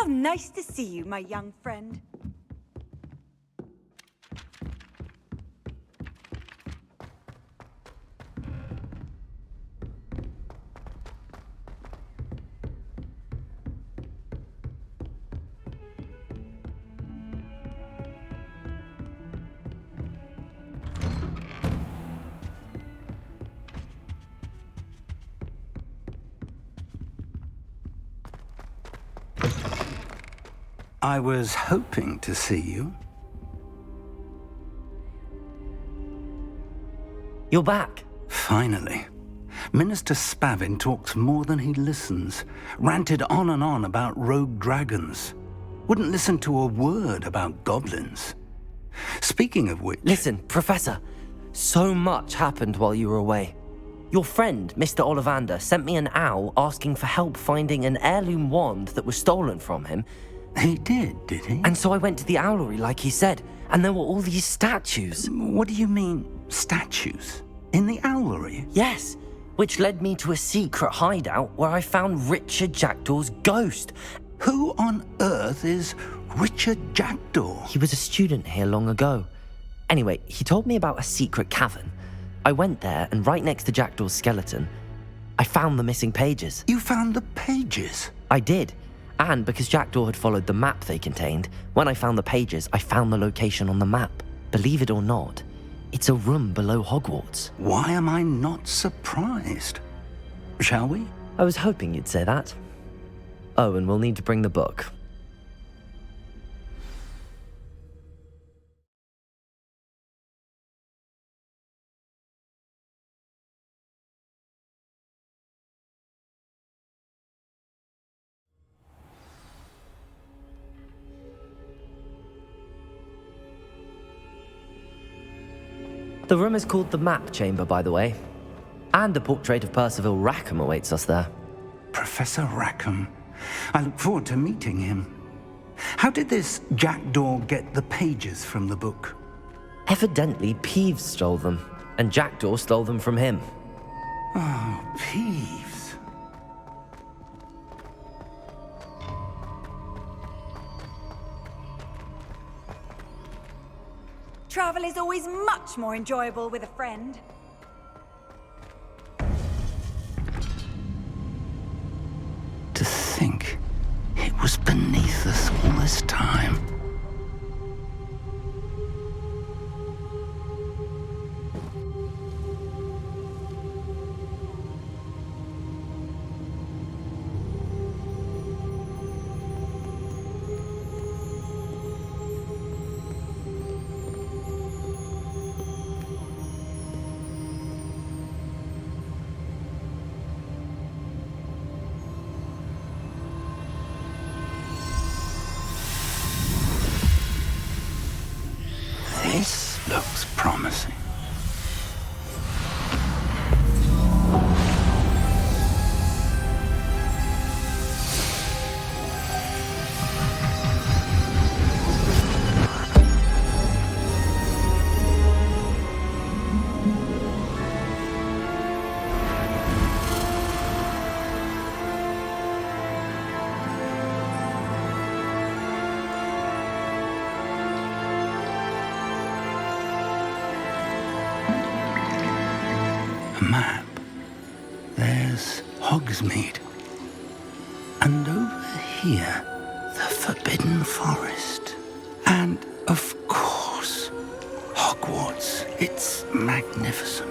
nice to see you, my young friend. I was hoping to see you. You're back. Finally. Minister Spavin talks more than he listens. Ranted on and on about rogue dragons. Wouldn't listen to a word about goblins. Speaking of which... Listen, Professor. So much happened while you were away. Your friend, Mr. Ollivander, sent me an owl asking for help finding an heirloom wand that was stolen from him. He did he? And so I went to the owlery like he said, and there were all these statues. What do you mean, statues? In the owlery? Yes, which led me to a secret hideout where I found Richard Jackdaw's ghost. Who on earth is Richard Jackdaw? He was a student here long ago. Anyway, he told me about a secret cavern. I went there, and right next to Jackdaw's skeleton, I found the missing pages. You found the pages? I did. And because Jackdaw had followed the map they contained, when I found the pages, I found the location on the map. Believe it or not, it's a room below Hogwarts. Why am I not surprised? Shall we? I was hoping you'd say that. Oh, and we'll need to bring the book. The room is called the Map Chamber, by the way. And a portrait of Percival Rackham awaits us there. Professor Rackham. I look forward to meeting him. How did this Jackdaw get the pages from the book? Evidently, Peeves stole them, and Jackdaw stole them from him. Oh, Peeves. Travel is always much more enjoyable with a friend. To think it was beneath us all this time. This looks promising. A map. There's Hogsmeade. And over here, the Forbidden Forest. And, of course, Hogwarts. It's magnificent.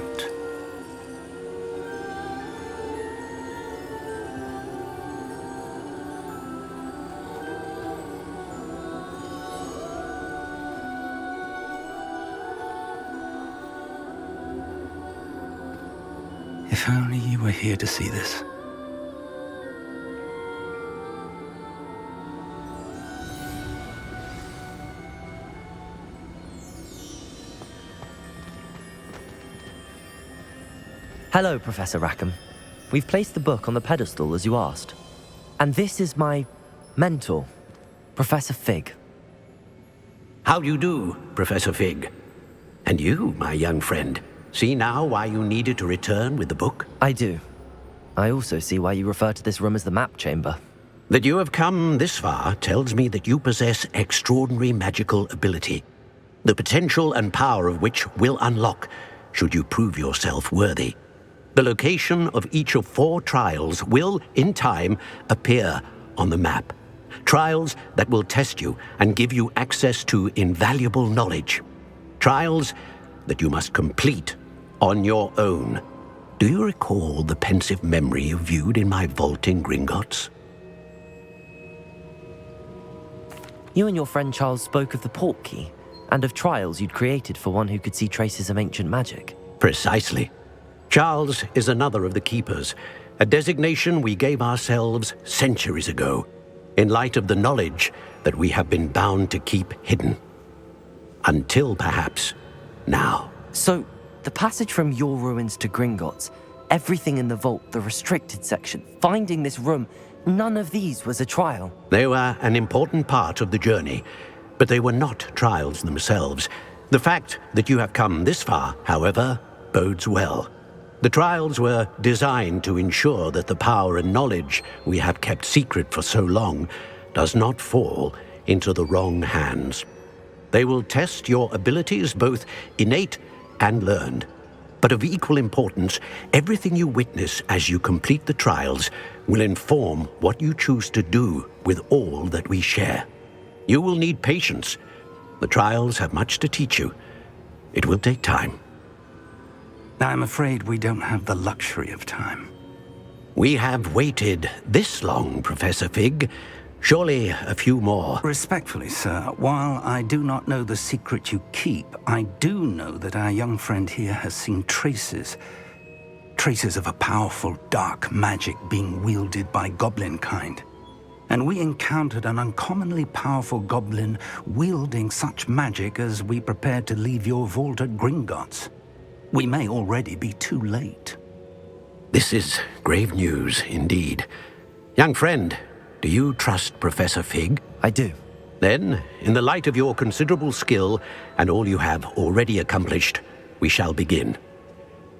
If only you were here to see this. Hello, Professor Rackham. We've placed the book on the pedestal as you asked. And this is my mentor, Professor Fig. How do you do, Professor Fig? And you, my young friend, see now why you needed to return with the book? I do. I also see why you refer to this room as the Map Chamber. That you have come this far tells me that you possess extraordinary magical ability, the potential and power of which will unlock should you prove yourself worthy. The location of each of 4 trials will, in time, appear on the map. Trials that will test you and give you access to invaluable knowledge. Trials that you must complete on your own. Do you recall the pensive memory you viewed in my vault in Gringotts? You and your friend Charles spoke of the port key, and of trials you'd created for one who could see traces of ancient magic. Precisely. Charles is another of the Keepers, a designation we gave ourselves centuries ago, in light of the knowledge that we have been bound to keep hidden. Until perhaps now. So, the passage from your ruins to Gringotts, everything in the vault, the restricted section, finding this room, none of these was a trial. They were an important part of the journey, but they were not trials themselves. The fact that you have come this far, however, bodes well. The trials were designed to ensure that the power and knowledge we have kept secret for so long does not fall into the wrong hands. They will test your abilities, both innate and learned. But of equal importance, everything you witness as you complete the trials will inform what you choose to do with all that we share. You will need patience. The trials have much to teach you. It will take time. I'm afraid we don't have the luxury of time. We have waited this long, Professor Fig. Surely a few more. Respectfully, sir, while I do not know the secret you keep, I do know that our young friend here has seen traces of a powerful dark magic being wielded by goblin kind. And we encountered an uncommonly powerful goblin wielding such magic as we prepared to leave your vault at Gringotts. We may already be too late. This is grave news indeed. Young friend, do you trust Professor Fig? I do. Then, in the light of your considerable skill and all you have already accomplished, we shall begin.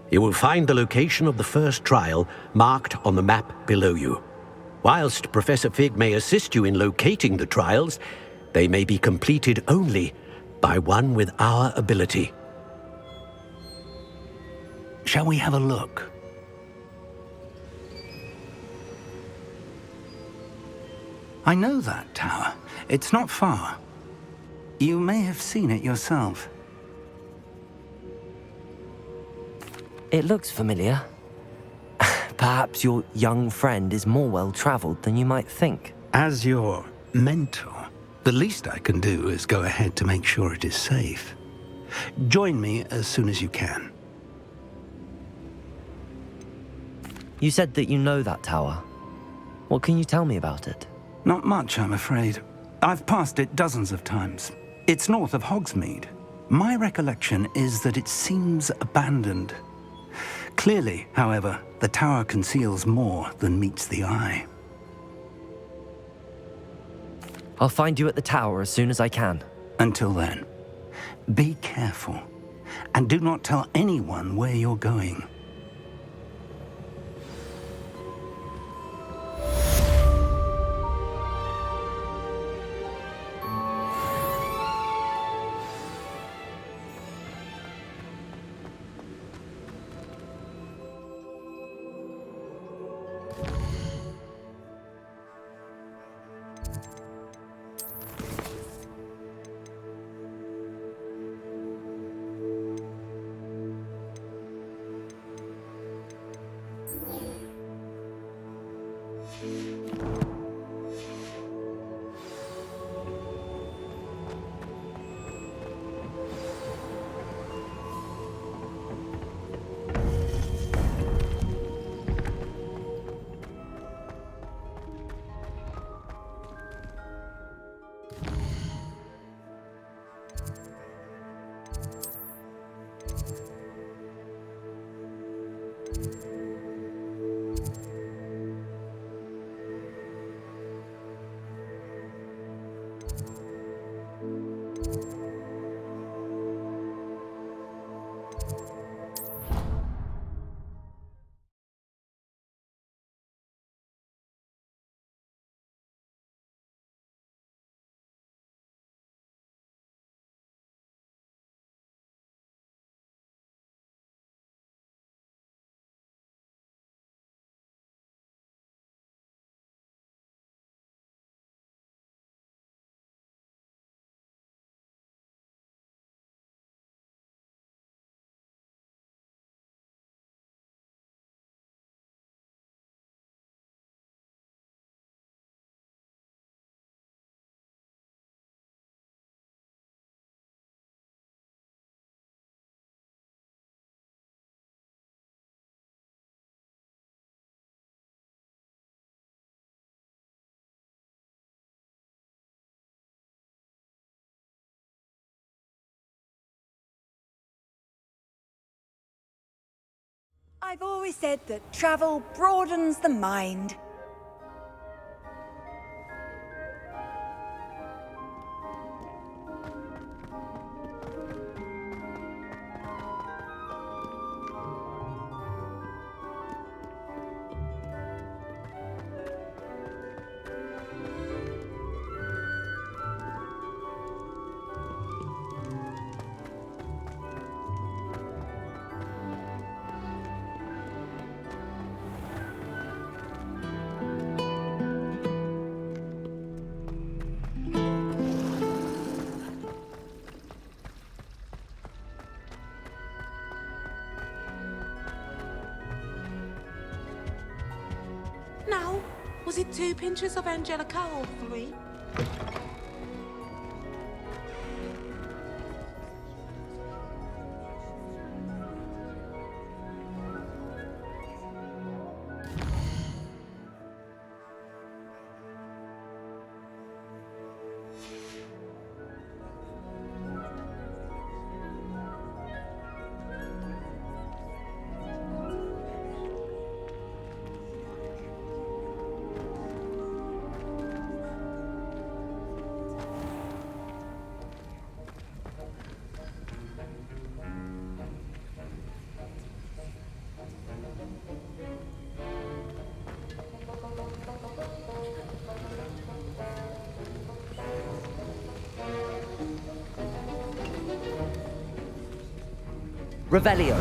You will find the location of the first trial marked on the map below you. Whilst Professor Fig may assist you in locating the trials, they may be completed only by one with our ability. Shall we have a look? I know that tower. It's not far. You may have seen it yourself. It looks familiar. Perhaps your young friend is more well-traveled than you might think. As your mentor, the least I can do is go ahead to make sure it is safe. Join me as soon as you can. You said that you know that tower. What can you tell me about it? Not much, I'm afraid. I've passed it dozens of times. It's north of Hogsmeade. My recollection is that it seems abandoned. Clearly, however, the tower conceals more than meets the eye. I'll find you at the tower as soon as I can. Until then, be careful, and do not tell anyone where you're going. I've always said that travel broadens the mind. Now, was it 2 pinches of Angelica or 3? Revelio.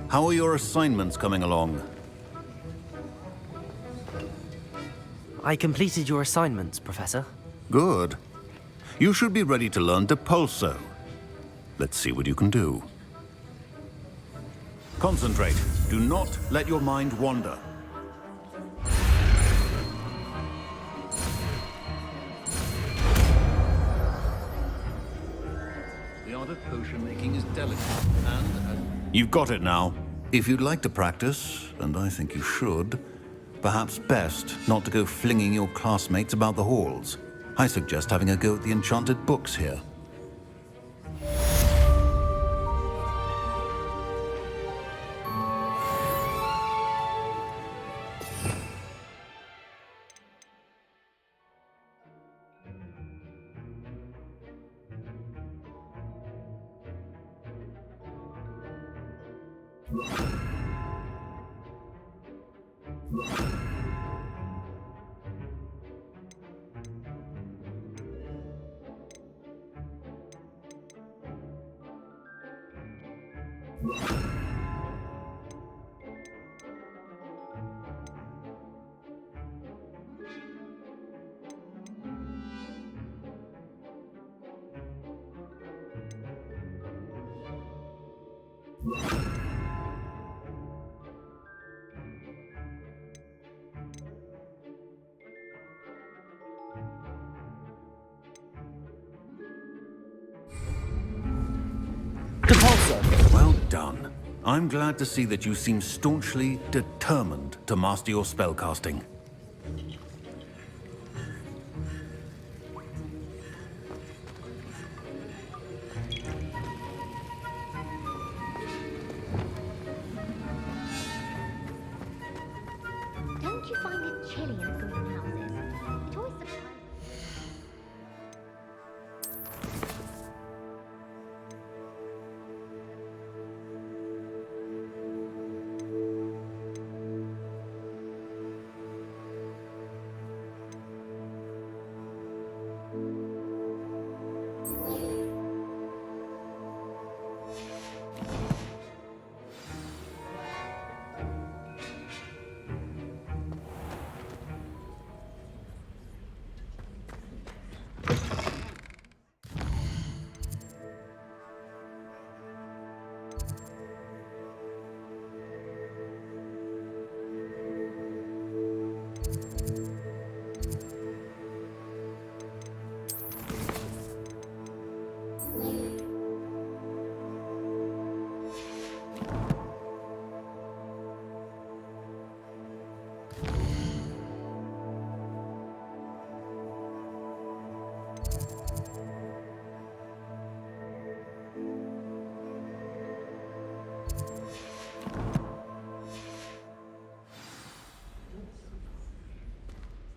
How are your assignments coming along? I completed your assignments, Professor. Good. You should be ready to learn Depulso. Let's see what you can do. Concentrate. Do not let your mind wander. The art of potion making is delicate and... You've got it now. If you'd like to practice, and I think you should, perhaps best not to go flinging your classmates about the halls. I suggest having a go at the enchanted books here. Well done. I'm glad to see that you seem staunchly determined to master your spellcasting. Don't you find it chilly in greenhouses? It always surprises me.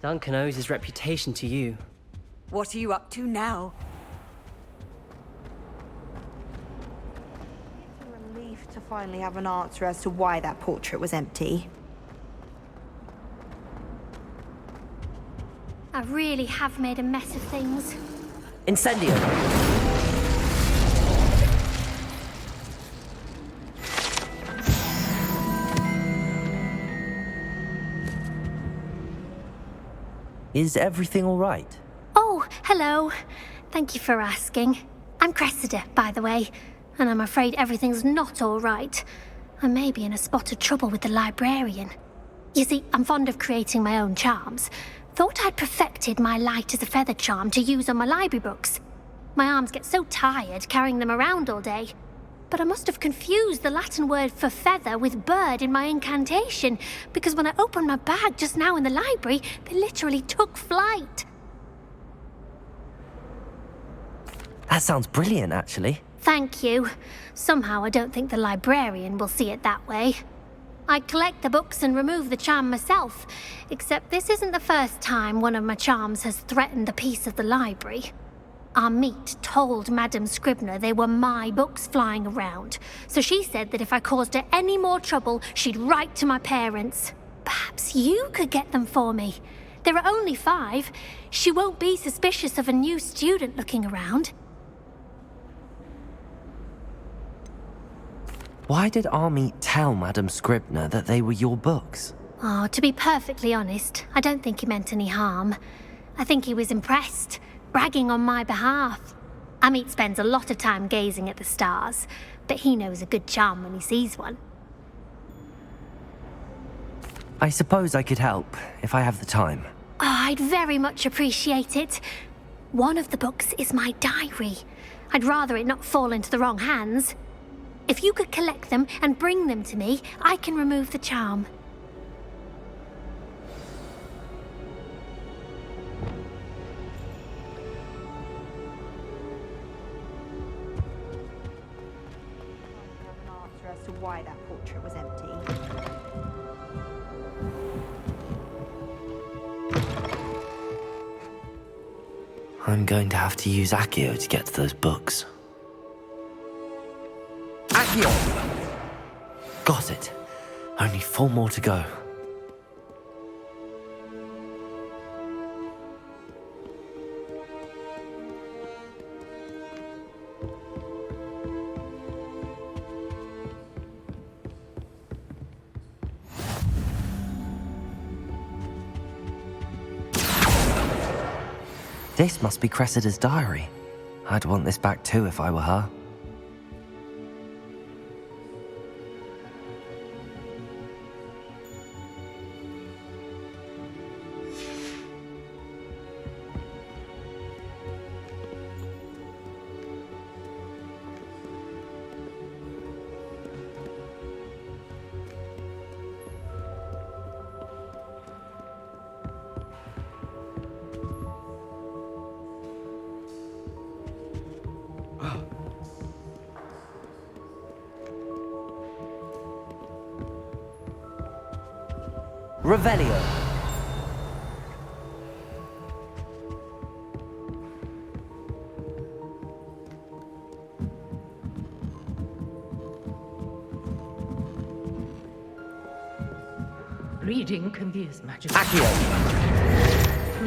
Duncan owes his reputation to you. What are you up to now? It's a relief to finally have an answer as to why that portrait was empty. I really have made a mess of things. Incendio! Is everything all right? Oh, hello. Thank you for asking. I'm Cressida, by the way, and I'm afraid everything's not all right. I may be in a spot of trouble with the librarian. You see, I'm fond of creating my own charms. Thought I'd perfected my light as a feather charm to use on my library books. My arms get so tired carrying them around all day. But I must have confused the Latin word for feather with bird in my incantation, because when I opened my bag just now in the library, they literally took flight. That sounds brilliant, actually. Thank you. Somehow I don't think the librarian will see it that way. I collect the books and remove the charm myself, except this isn't the first time one of my charms has threatened the peace of the library. Our meet told Madame Scribner they were my books flying around, so she said that if I caused her any more trouble, she'd write to my parents. Perhaps you could get them for me. There are only 5. She won't be suspicious of a new student looking around. Why did Army tell Madame Scribner that they were your books? Oh, to be perfectly honest, I don't think he meant any harm. I think he was impressed, bragging on my behalf. Amit spends a lot of time gazing at the stars, but he knows a good charm when he sees one. I suppose I could help, if I have the time. Oh, I'd very much appreciate it. One of the books is my diary. I'd rather it not fall into the wrong hands. If you could collect them and bring them to me, I can remove the charm. As to why that portrait was empty. I'm going to have to use Accio to get to those books. Accio! Got it. Only 4 more to go. This must be Cressida's diary. I'd want this back too if I were her. Revelio. Reading conveys magic. Accio.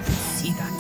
See that?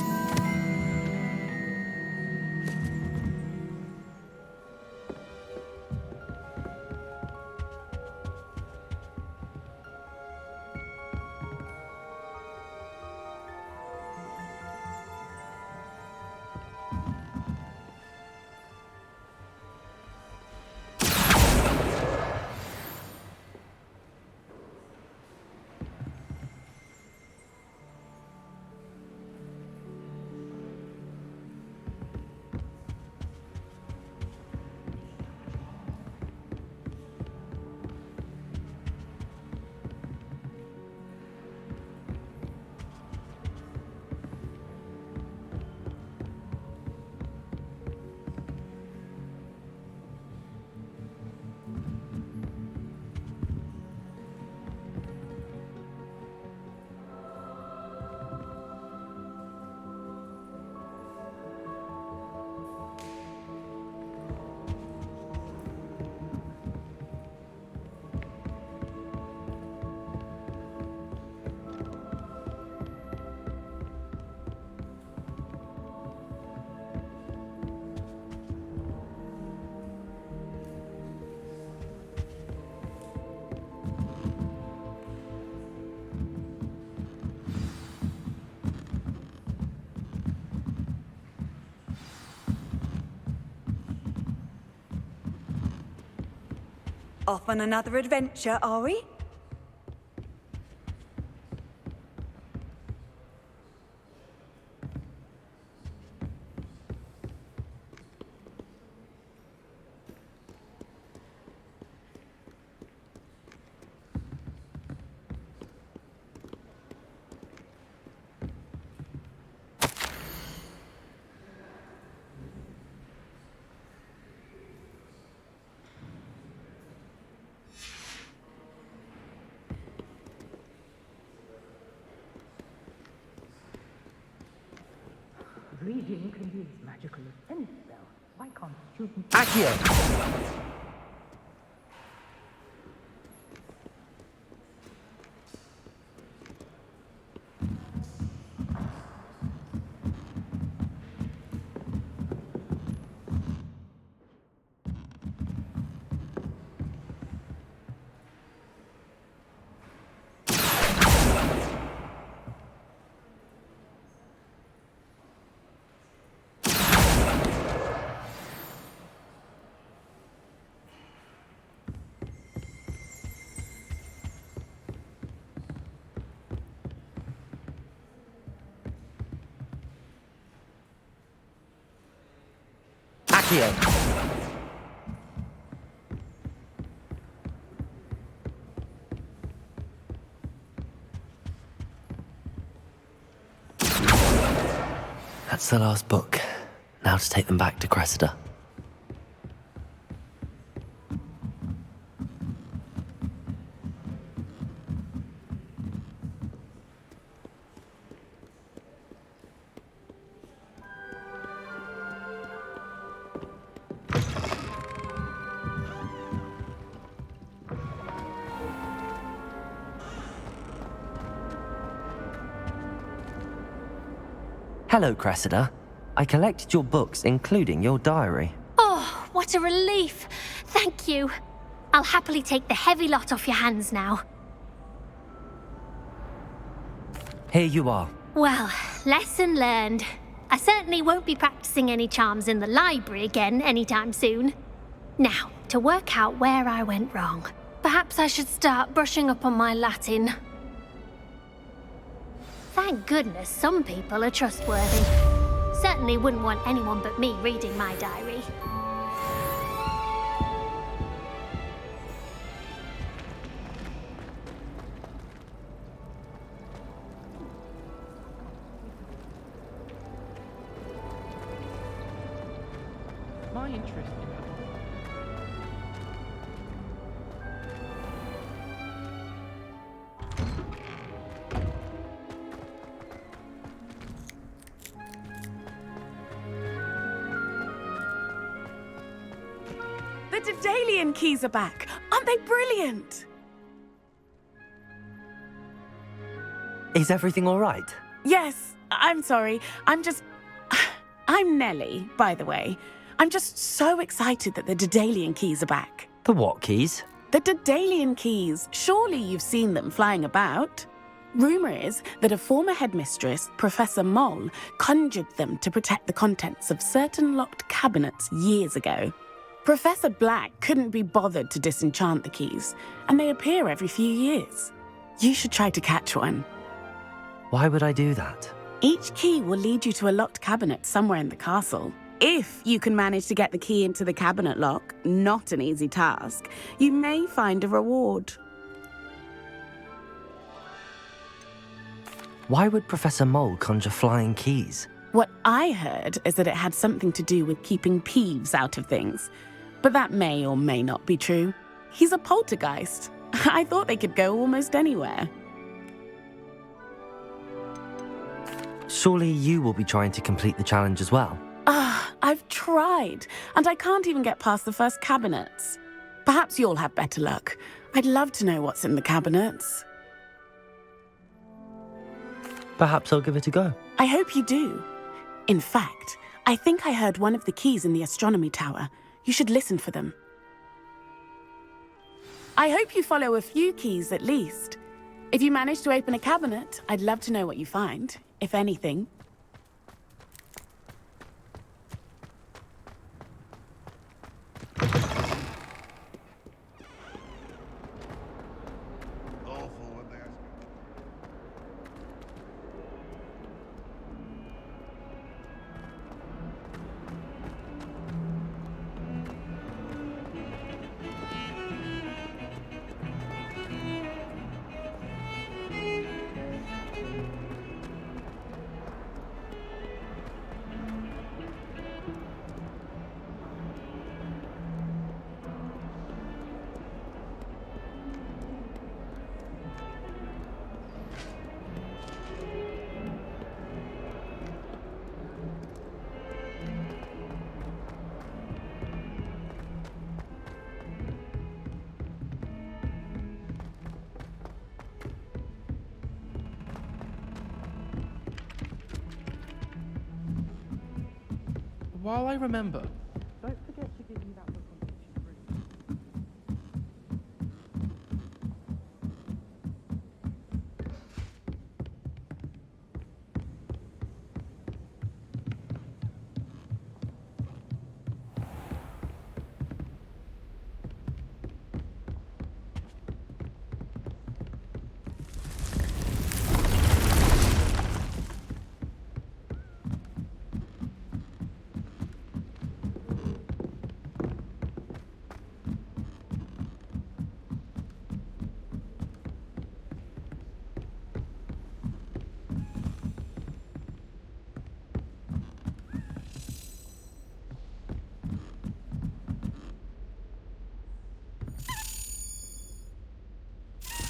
Off on another adventure, are we? Reading conveys magical as any spell. Why can't students... Accio. Accio. That's the last book. Now to take them back to Cressida. Hello, Cressida. I collected your books, including your diary. Oh, what a relief. Thank you. I'll happily take the heavy lot off your hands now. Here you are. Well, lesson learned. I certainly won't be practicing any charms in the library again anytime soon. Now, to work out where I went wrong. Perhaps I should start brushing up on my Latin. Thank goodness some people are trustworthy. Certainly wouldn't want anyone but me reading my diary. My interest. Daedalian keys are back. Aren't they brilliant? Is everything all right? Yes, I'm sorry. I'm Nellie, by the way. I'm just so excited that the Daedalian keys are back. The what keys? The Daedalian keys. Surely you've seen them flying about. Rumour is that a former headmistress, Professor Moll, conjured them to protect the contents of certain locked cabinets years ago. Professor Black couldn't be bothered to disenchant the keys, and they appear every few years. You should try to catch one. Why would I do that? Each key will lead you to a locked cabinet somewhere in the castle. If you can manage to get the key into the cabinet lock, not an easy task, you may find a reward. Why would Professor Mole conjure flying keys? What I heard is that it had something to do with keeping Peeves out of things. But that may or may not be true. He's a poltergeist. I thought they could go almost anywhere. Surely you will be trying to complete the challenge as well. I've tried, and I can't even get past the first cabinets. Perhaps you'll have better luck. I'd love to know what's in the cabinets. Perhaps I'll give it a go. I hope you do. In fact, I think I heard one of the keys in the astronomy tower. You should listen for them. I hope you follow a few keys at least. If you manage to open a cabinet, I'd love to know what you find, if anything. While I remember, don't forget to give me that book on Section 3.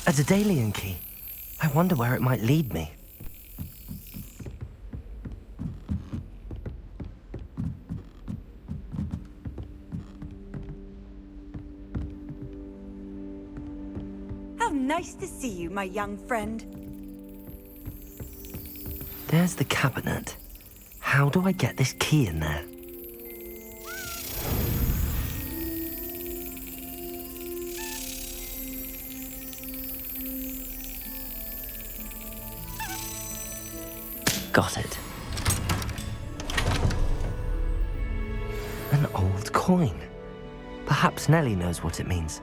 A Daedalian key. I wonder where it might lead me. How nice to see you, my young friend. There's the cabinet. How do I get this key in there? Got it. An old coin. Perhaps Nellie knows what it means.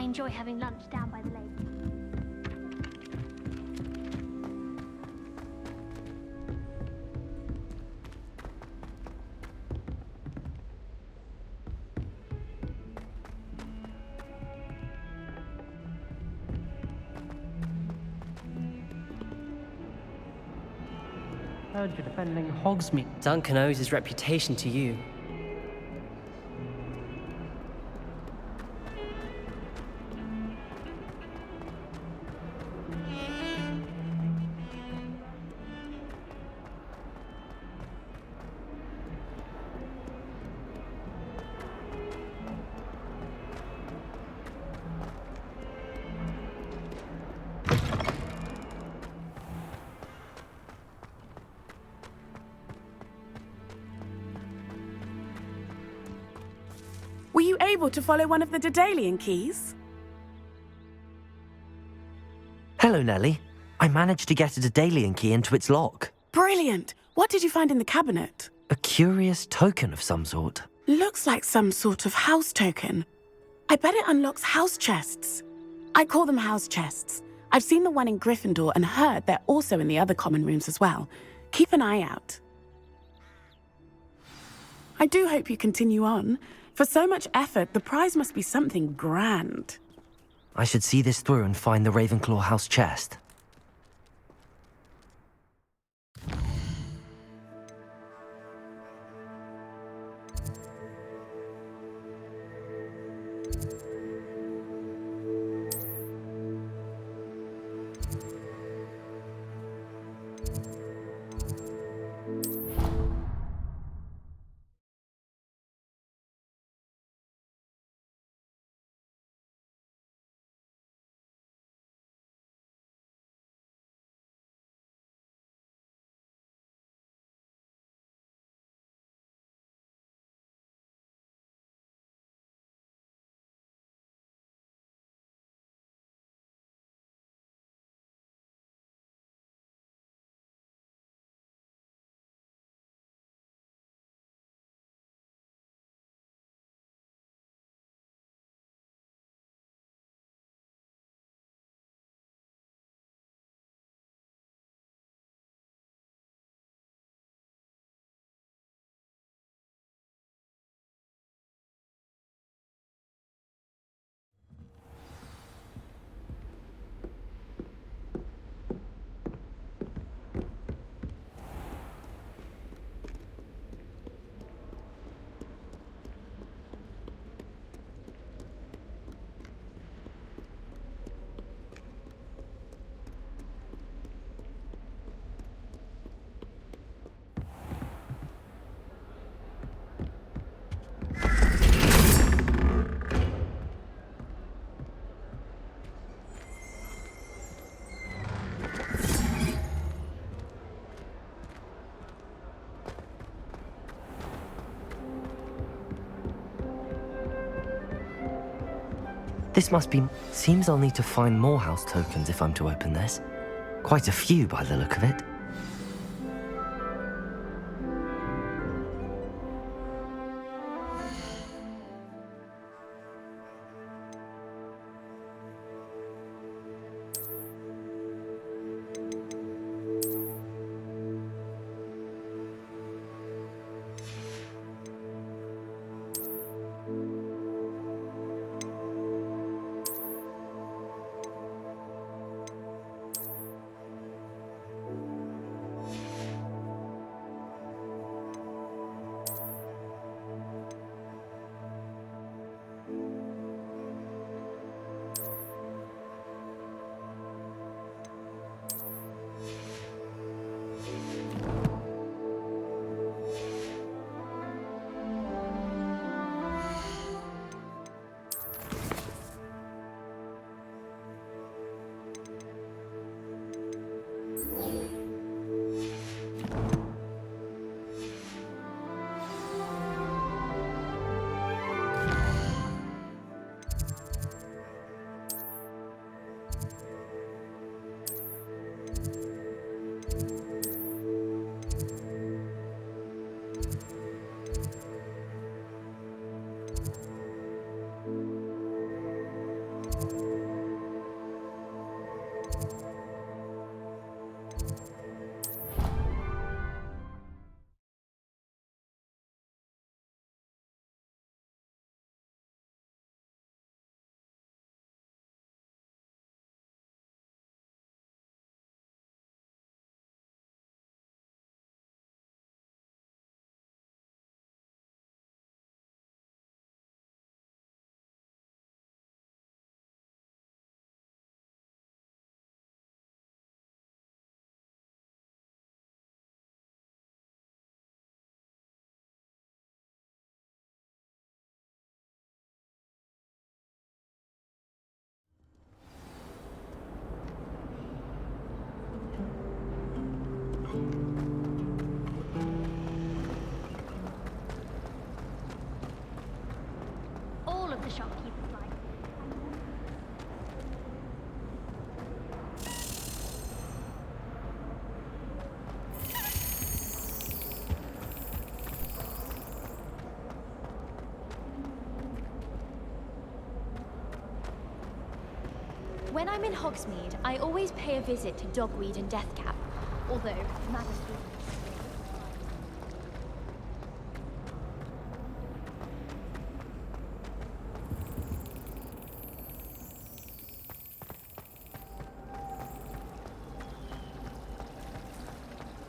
enjoy having lunch down by the lake. Heard you're defending Hogsmeade. Duncan owes his reputation to you. Were you able to follow one of the Daedalian keys? Hello, Nellie. I managed to get a Daedalian key into its lock. Brilliant! What did you find in the cabinet? A curious token of some sort. Looks like some sort of house token. I bet it unlocks house chests. I call them house chests. I've seen the one in Gryffindor and heard they're also in the other common rooms as well. Keep an eye out. I do hope you continue on. For so much effort, the prize must be something grand. I should see this through and find the Ravenclaw house chest. This must be... Seems I'll need to find more house tokens if I'm to open this. Quite a few by the look of it. When I'm in Hogsmeade, I always pay a visit to Dogweed and Deathcap. Although, Madison...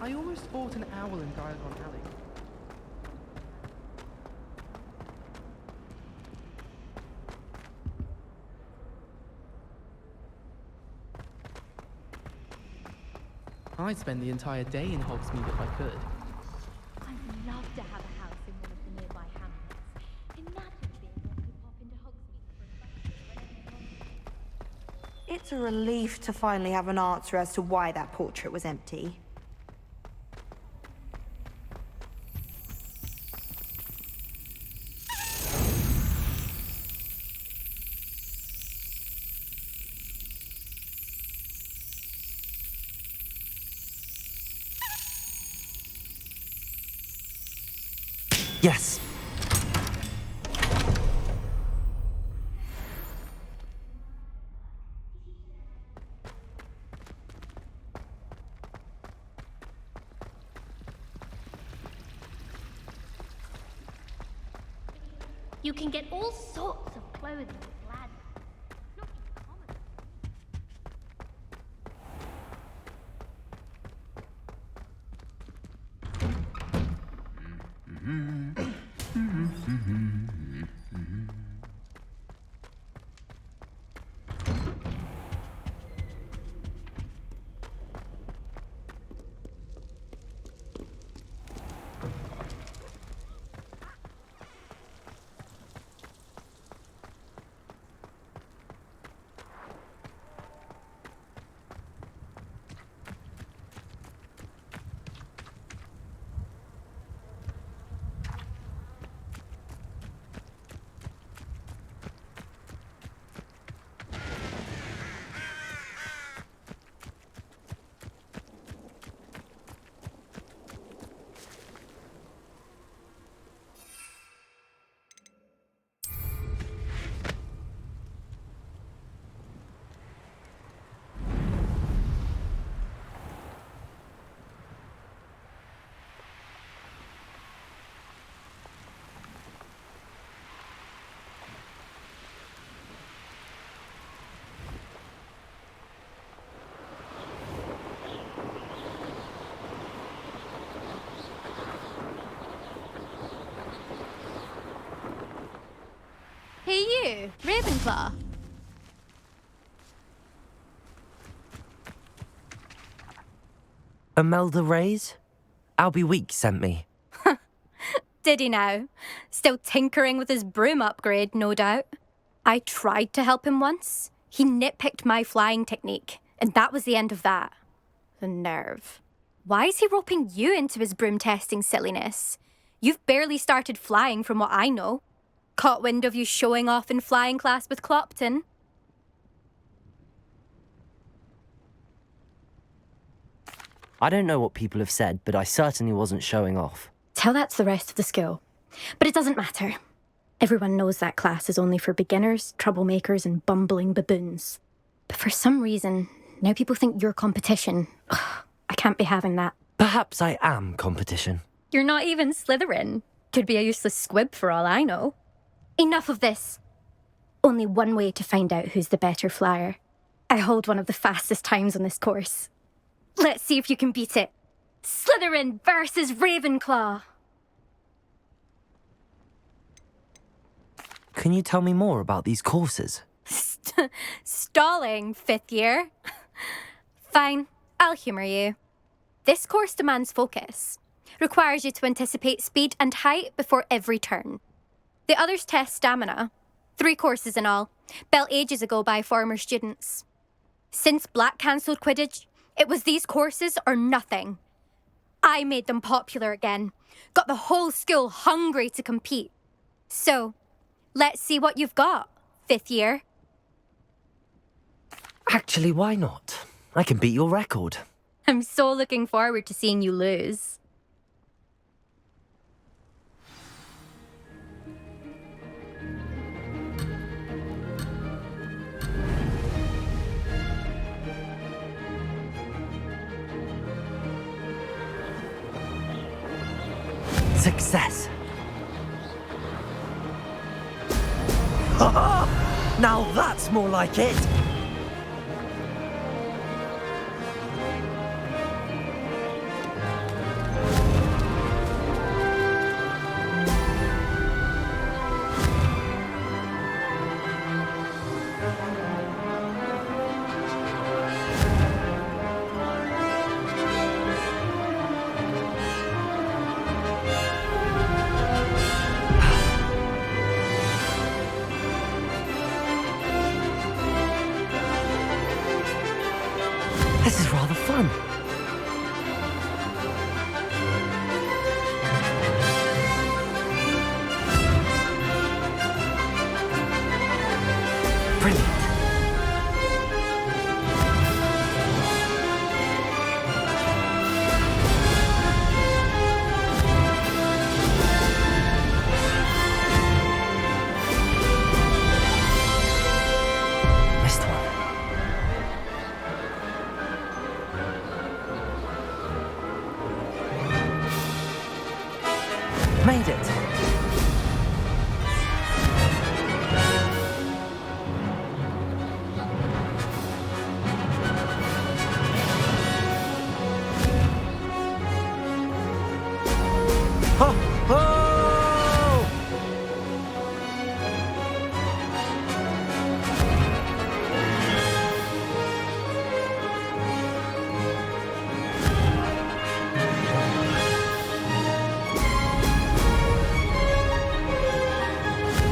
I almost fought an owl in Diagon Alley. I'd spend the entire day in Hogsmeade if I could. I'd love to have a house in one of the nearby hamlets. Imagine being able to pop into Hogsmeade for a... It's a relief to finally have an answer as to why that portrait was empty. Yes. You can get all sorts of clothing with ladders. Not just common. Hey you, Ravenclaw. Imelda Reyes? Albie Weeks sent me. Did he now? Still tinkering with his broom upgrade, no doubt. I tried to help him once. He nitpicked my flying technique, and that was the end of that. The nerve. Why is he roping you into his broom testing silliness? You've barely started flying from what I know. Caught wind of you showing off in flying class with Clopton. I don't know what people have said, but I certainly wasn't showing off. Tell that to the rest of the school. But it doesn't matter. Everyone knows that class is only for beginners, troublemakers, and bumbling baboons. But for some reason, now people think you're competition. Ugh, I can't be having that. Perhaps I am competition. You're not even Slytherin. Could be a useless squib for all I know. Enough of this. Only one way to find out who's the better flyer. I hold one of the fastest times on this course. Let's see if you can beat it. Slytherin versus Ravenclaw. Can you tell me more about these courses? Stalling, 5th year. Fine, I'll humour you. This course demands focus. Requires you to anticipate speed and height before every turn. The others test stamina. 3 courses in all, built ages ago by former students. Since Black cancelled Quidditch, it was these courses or nothing. I made them popular again. Got the whole school hungry to compete. So, let's see what you've got, 5th year. Actually, why not? I can beat your record. I'm so looking forward to seeing you lose. Success. Ha! Now that's more like it. This is rather fun. Brilliant. Missed one. Made it. Ho, ho!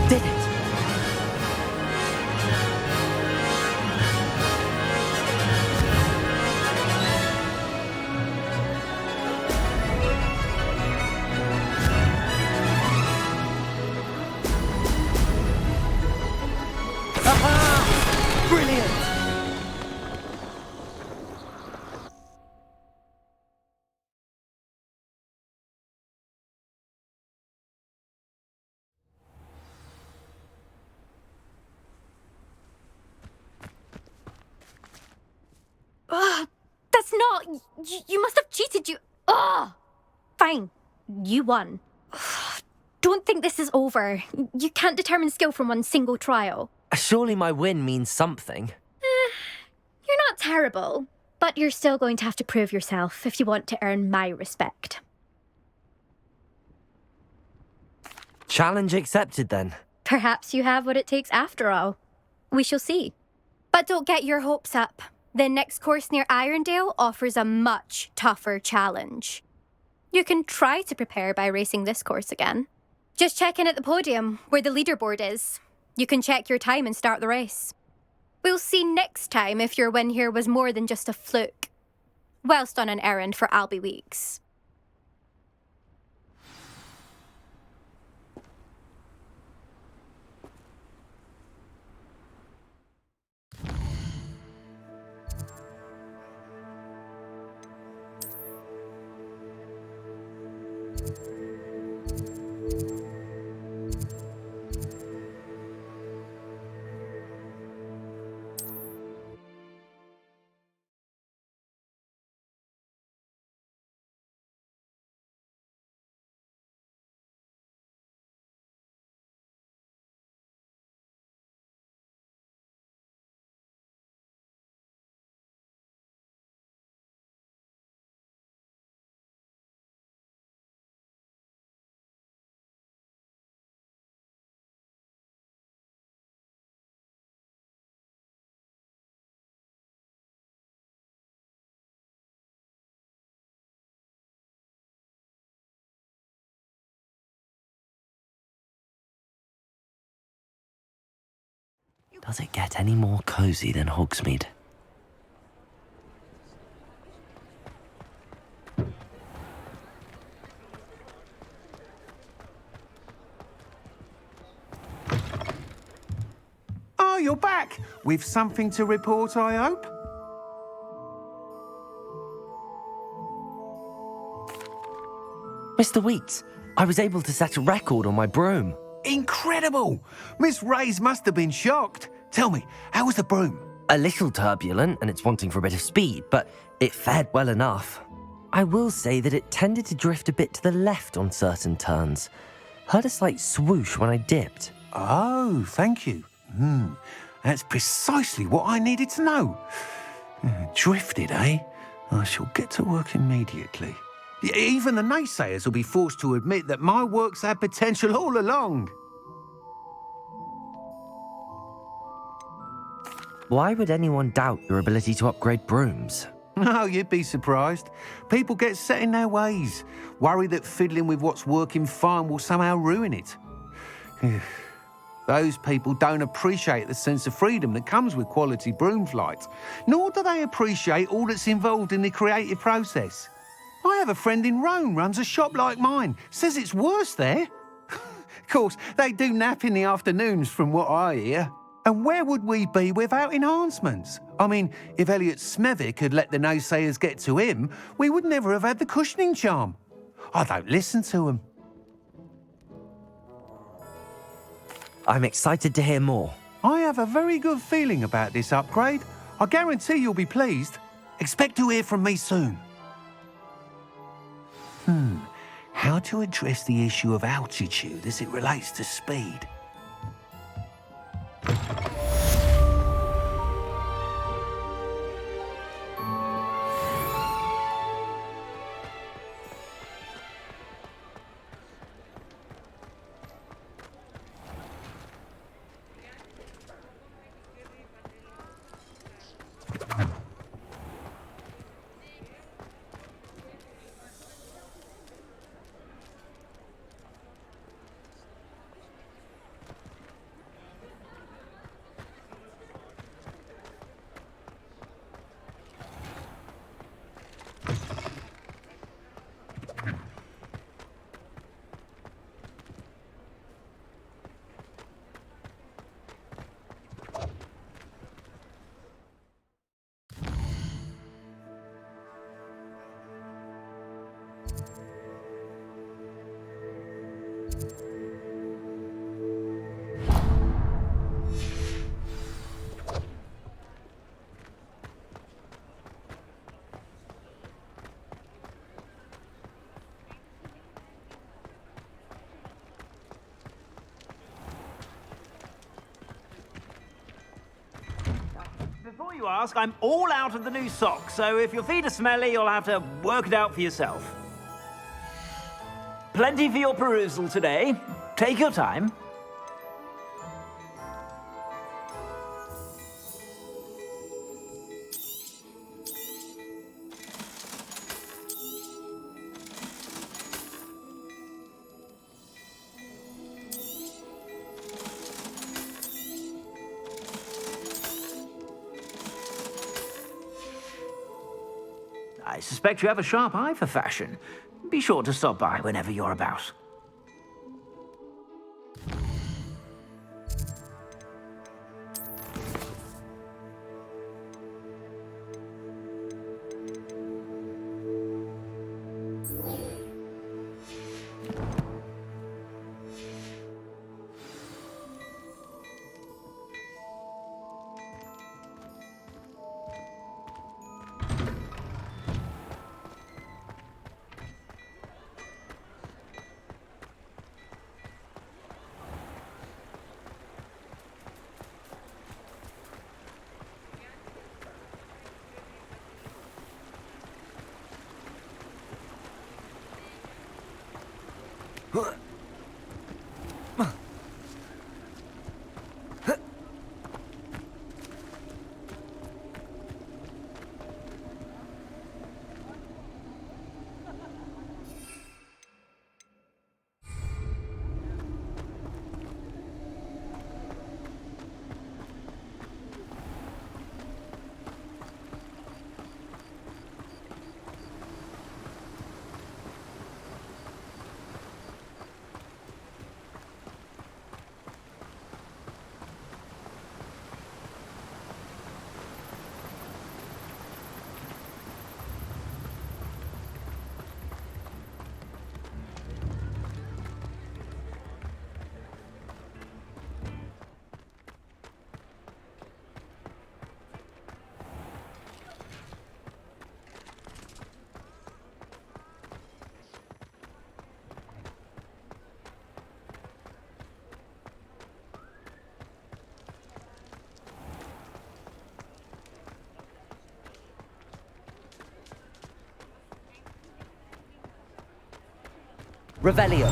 Did it! Aha! Brilliant! Ugh, that's not... You must have cheated, you... Ugh! Fine. You won. Ugh, don't think this is over. You can't determine skill from one single trial. Surely my win means something. You're not terrible, but you're still going to have to prove yourself if you want to earn my respect. Challenge accepted then. Perhaps you have what it takes after all. We shall see. But don't get your hopes up. The next course near Irondale offers a much tougher challenge. You can try to prepare by racing this course again. Just check in at the podium, where the leaderboard is. You can check your time and start the race. We'll see next time if your win here was more than just a fluke. Whilst on an errand for Albie Weeks. Does it get any more cozy than Hogsmeade? Oh, you're back! With something to report, I hope? Mr. Weeks, I was able to set a record on my broom. Incredible! Miss Reyes must have been shocked. Tell me, how was the broom? A little turbulent, and it's wanting for a bit of speed, but it fared well enough. I will say that it tended to drift a bit to the left on certain turns. Heard a slight swoosh when I dipped. Oh, thank you. That's precisely what I needed to know. Drifted, eh? I shall get to work immediately. Even the naysayers will be forced to admit that my work's had potential all along. Why would anyone doubt your ability to upgrade brooms? No, you'd be surprised. People get set in their ways, worry that fiddling with what's working fine will somehow ruin it. Those people don't appreciate the sense of freedom that comes with quality broom flight, nor do they appreciate all that's involved in the creative process. I have a friend in Rome runs a shop like mine, says it's worse there. Of course, they do nap in the afternoons from what I hear. And where would we be without enhancements? I mean, if Elliot Smethwick had let the naysayers get to him, we would never have had the cushioning charm. I don't listen to them. I'm excited to hear more. I have a very good feeling about this upgrade. I guarantee you'll be pleased. Expect to hear from me soon. How to address the issue of altitude as it relates to speed? Before you ask, I'm all out of the new socks, so if your feet are smelly, you'll have to work it out for yourself. Plenty for your perusal today. Take your time. I suspect you have a sharp eye for fashion. Be sure to stop by whenever you're about. Revelio.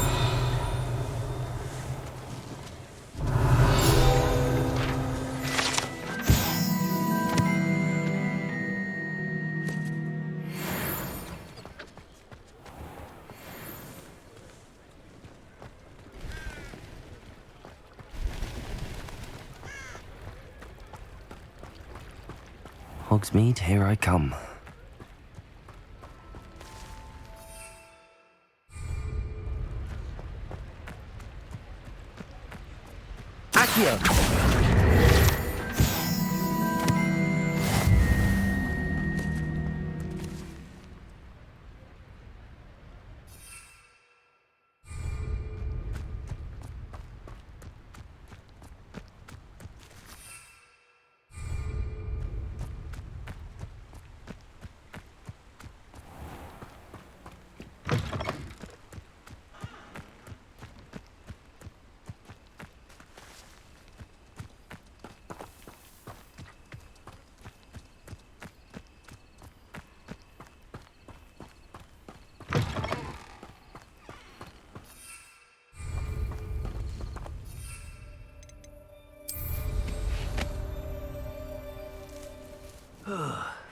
Hogsmeade, here I come. Accio!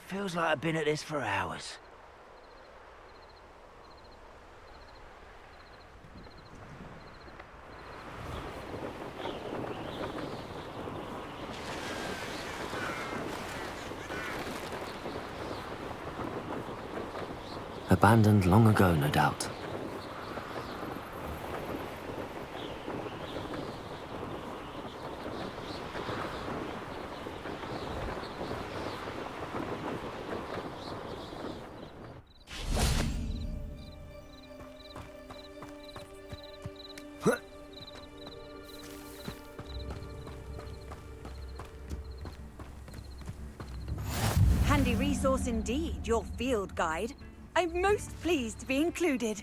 Feels like I've been at this for hours. Abandoned long ago, no doubt. Handy resource indeed, your field guide. I'm most pleased to be included.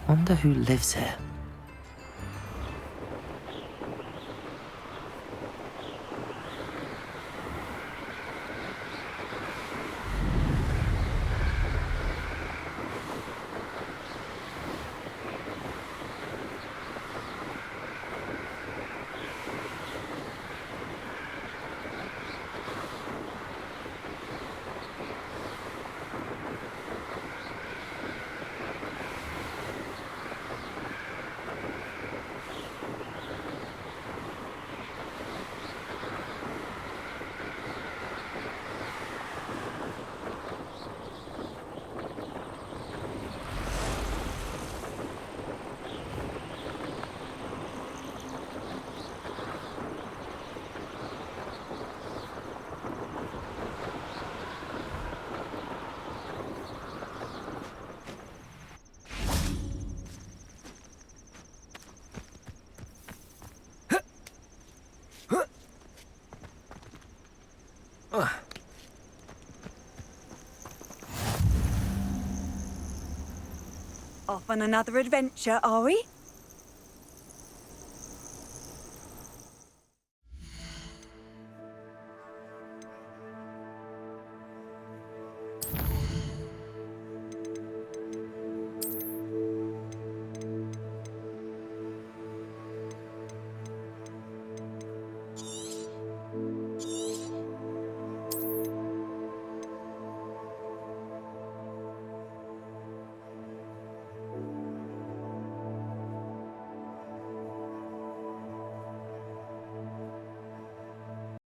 Wonder who lives here. Off on another adventure, are we?